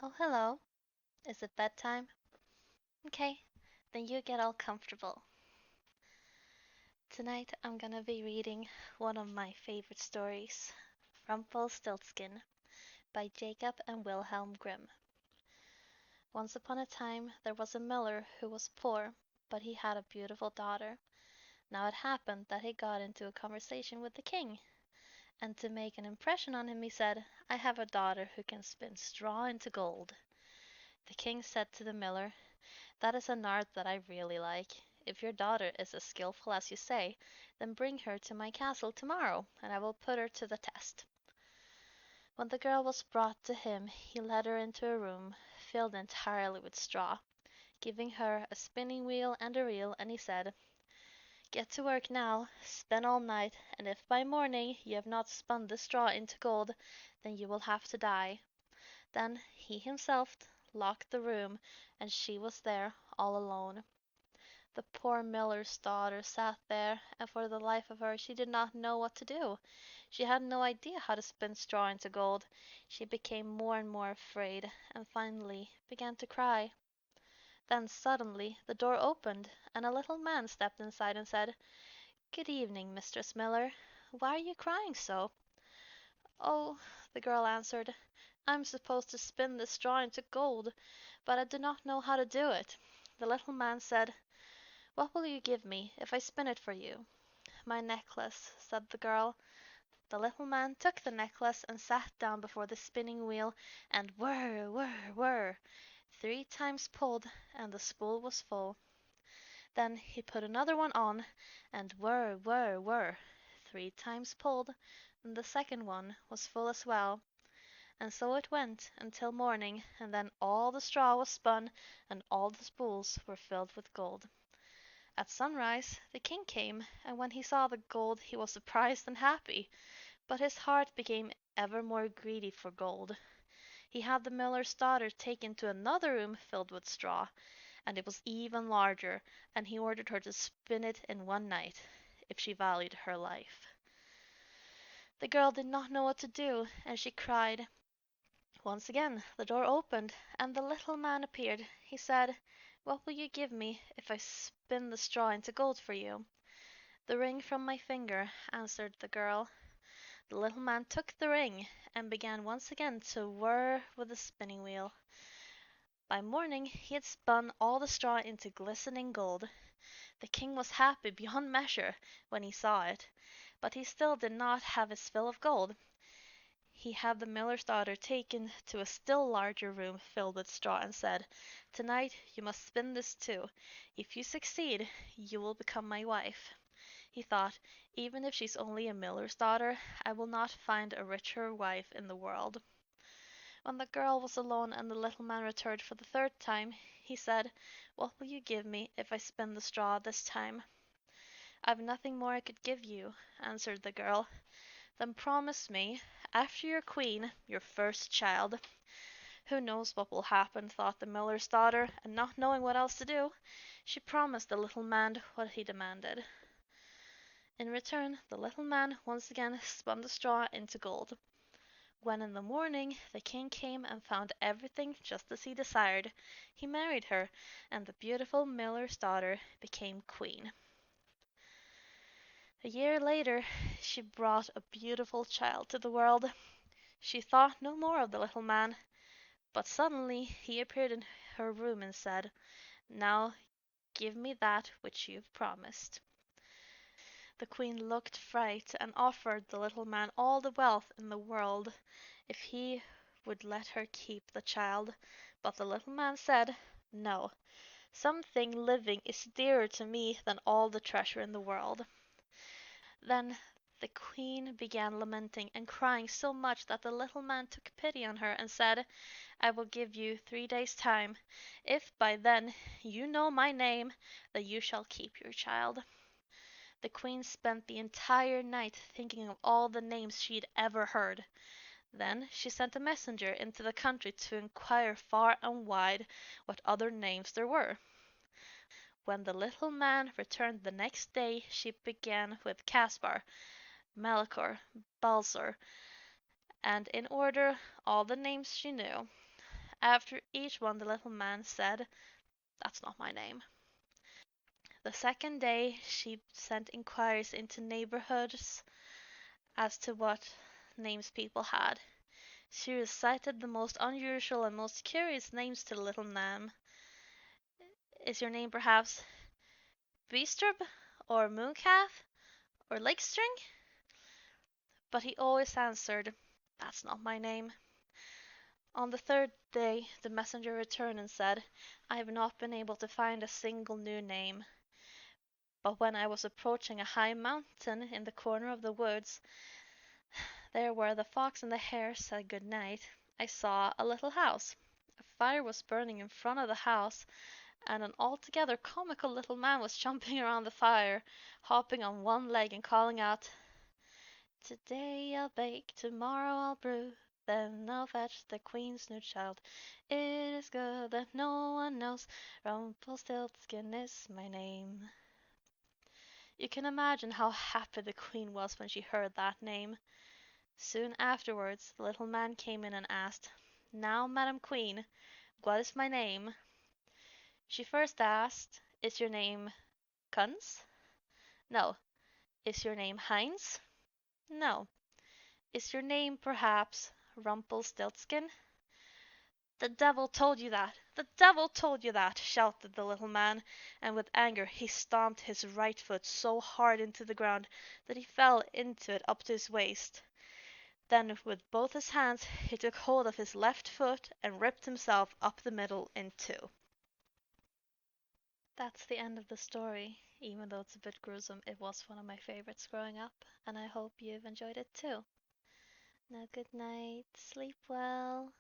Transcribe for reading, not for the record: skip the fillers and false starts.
Oh, hello. Is it bedtime? Okay, then you get all comfortable. Tonight I'm gonna be reading one of my favorite stories, Rumpelstiltskin, by Jacob and Wilhelm Grimm. Once upon a time there was a miller who was poor, but he had a beautiful daughter. Now it happened that he got into a conversation with the king, and to make an impression on him he said, I have a daughter who can spin straw into gold. The king said to the miller, That is an art that I really like. If your daughter is as skillful as you say, then bring her to my castle tomorrow, and I will put her to the test. When the girl was brought to him, he led her into a room filled entirely with straw, giving her a spinning wheel and a reel, and he said, Get to work now, spin all night, and if by morning you have not spun the straw into gold, then you will have to die. Then he himself locked the room, and she was there all alone. The poor miller's daughter sat there, and for the life of her she did not know what to do. She had no idea how to spin straw into gold. She became more and more afraid, and finally began to cry. Then suddenly the door opened, and a little man stepped inside and said, Good evening, Mistress Miller. Why are you crying so? Oh, the girl answered, I am supposed to spin the straw into gold, but I do not know how to do it. The little man said, What will you give me if I spin it for you? My necklace, said the girl. The little man took the necklace and sat down before the spinning wheel, and whir, whir, whir, 3 times pulled, and the spool was full. Then he put another one on, and whir, whir, whir, 3 times pulled, and the second one was full as well. And so it went until morning, and then all the straw was spun, and all the spools were filled with gold. At sunrise the king came, and when he saw the gold he was surprised and happy, but his heart became ever more greedy for gold. He had the miller's daughter taken to another room filled with straw, and it was even larger, and he ordered her to spin it in one night, if she valued her life. The girl did not know what to do, and she cried. Once again the door opened, and the little man appeared. He said, What will you give me if I spin the straw into gold for you? The ring from my finger, answered the girl. The little man took the ring, and began once again to whir with the spinning wheel. By morning he had spun all the straw into glistening gold. The king was happy beyond measure when he saw it, but he still did not have his fill of gold. He had the miller's daughter taken to a still larger room filled with straw, and said, Tonight you must spin this too. If you succeed, you will become my wife. He thought, Even if she's only a miller's daughter, I will not find a richer wife in the world. When the girl was alone and the little man returned for the third time, he said, What will you give me if I spin the straw this time? I've nothing more I could give you, answered the girl. Then promise me, after you're queen, your first child. Who knows what will happen, thought the miller's daughter, and not knowing what else to do, she promised the little man what he demanded. In return, the little man once again spun the straw into gold. When in the morning the king came and found everything just as he desired, he married her, and the beautiful miller's daughter became queen. A year later she brought a beautiful child to the world. She thought no more of the little man, but suddenly he appeared in her room and said, Now give me that which you've promised. The queen looked frightened and offered the little man all the wealth in the world if he would let her keep the child, but the little man said, No, something living is dearer to me than all the treasure in the world. Then the queen began lamenting and crying so much that the little man took pity on her and said, I will give you 3 days' time. If by then you know my name, then you shall keep your child. The queen spent the entire night thinking of all the names she had ever heard. Then she sent a messenger into the country to inquire far and wide what other names there were. When the little man returned the next day, she began with Caspar, Melchior, Balzar, and in order all the names she knew. After each one, the little man said, "That's not my name." The second day, she sent inquiries into neighborhoods as to what names people had. She recited the most unusual and most curious names to the little man. "Is your name perhaps Beestrub, or Mooncalf, or Lakestring?" But he always answered, "That's not my name." On the third day the messenger returned and said, "I have not been able to find a single new name. But when I was approaching a high mountain in the corner of the woods, there where the fox and the hare said good night, I saw a little house. A fire was burning in front of the house, and an altogether comical little man was jumping around the fire, hopping on one leg and calling out, 'Today I'll bake, tomorrow I'll brew, then I'll fetch the queen's new child. It is good that no one knows, Rumpelstiltskin is my name.'" You can imagine how happy the queen was when she heard that name. Soon afterwards the little man came in and asked, "Now, Madam Queen, what is my name?" She first asked, "Is your name Kunz?" "No." "Is your name Heinz?" "No." "Is your name perhaps Rumpelstiltskin?" "The devil told you that! The devil told you that!" shouted the little man, and with anger he stamped his right foot so hard into the ground that he fell into it up to his waist. Then with both his hands he took hold of his left foot and ripped himself up the middle in two. That's the end of the story. Even though it's a bit gruesome, it was one of my favorites growing up, and I hope you've enjoyed it too. Now, good night, sleep well.